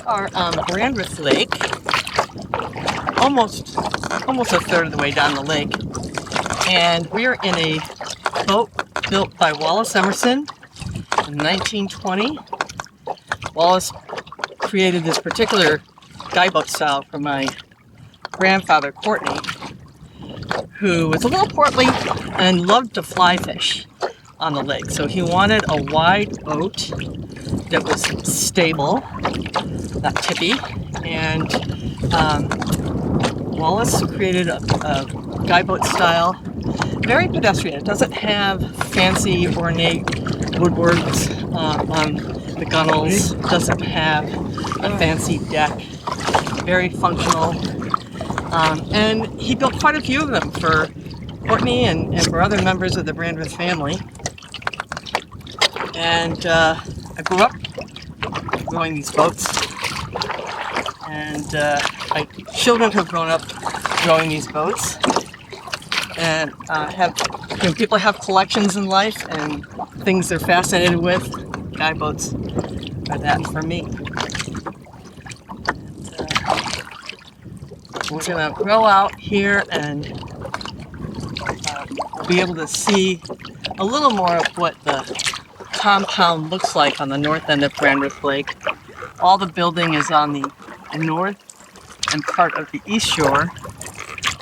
are on Brandreth Lake, almost a third of the way down the lake, and we're in a boat built by Wallace Emerson in 1920. Wallace created this particular guy boat style for my grandfather, Courtney, who was a little portly and loved to fly fish on the lake. So he wanted a wide boat that was stable, not tippy, and Wallace created a guy boat style, very pedestrian. It doesn't have fancy ornate woodworks on the gunnels, doesn't have a fancy deck, very functional. And he built quite a few of them for Courtney and for other members of the Brandreth family. And I grew up rowing these boats, and my children have grown up rowing these boats, and people have collections in life and things they're fascinated with. Guy boats are that for me. We're gonna row out here and be able to see a little more of what the compound looks like on the north end of Brandreth Lake. All the building is on the north and part of the east shore,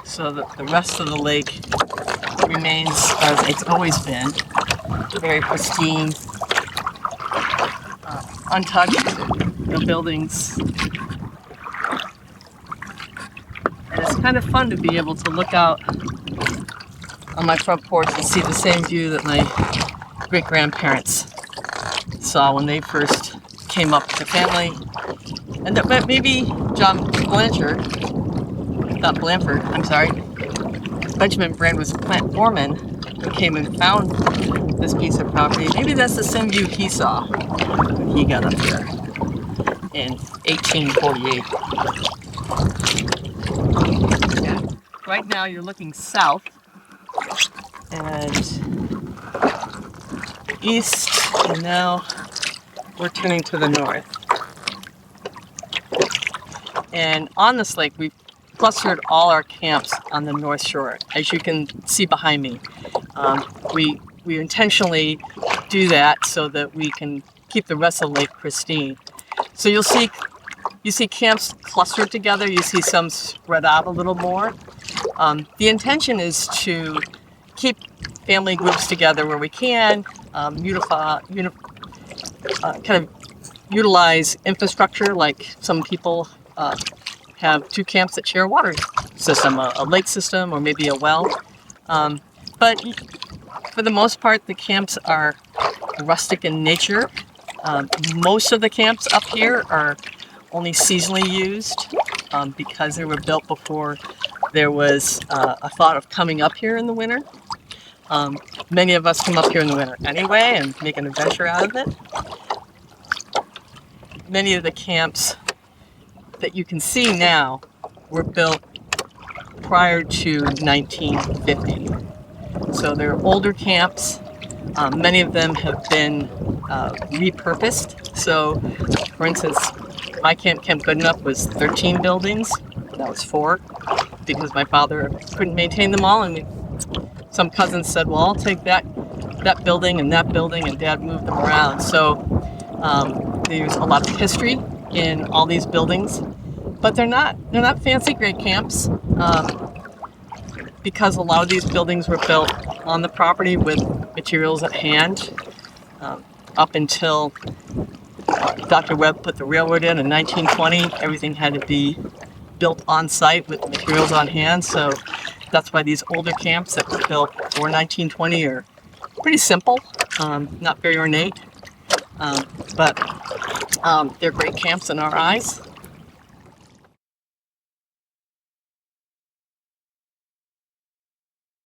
so that the rest of the lake remains as it's always been, very pristine, untouched, no buildings. And it's kind of fun to be able to look out on my front porch and see the same view that my great-grandparents saw when they first came up with the family. And that maybe John Blanchard, not Blanford, I'm sorry, Benjamin Brandreth's plant foreman, who came and found this piece of property, maybe that's the same view he saw when he got up here in 1848. Right now you're looking south and east, and now we're turning to the north. And on this lake, we've clustered all our camps on the north shore, as you can see behind me. We intentionally do that so that we can keep the rest of the lake pristine. So you see camps clustered together. You see some spread out a little more. The intention is to keep family groups together where we can, kind of utilize infrastructure, like some people have two camps that share a water system, a lake system or maybe a well. But for the most part, the camps are rustic in nature. Most of the camps up here are only seasonally used because they were built before there was a thought of coming up here in the winter. Many of us come up here in the winter anyway and make an adventure out of it. Many of the camps that you can see now were built prior to 1950. So they're older camps. Many of them have been repurposed. So, for instance, my camp, Camp Goodenough, was 13 buildings. That was 4 because my father couldn't maintain them all, and some cousins said, well, I'll take that building, and Dad moved them around. So there's a lot of history in all these buildings, but they're not fancy great camps because a lot of these buildings were built on the property with materials at hand up until Dr. Webb put the railroad in 1920. Everything had to be built on site with materials on hand. So that's why these older camps that were built before 1920 are pretty simple, not very ornate, but they're great camps in our eyes.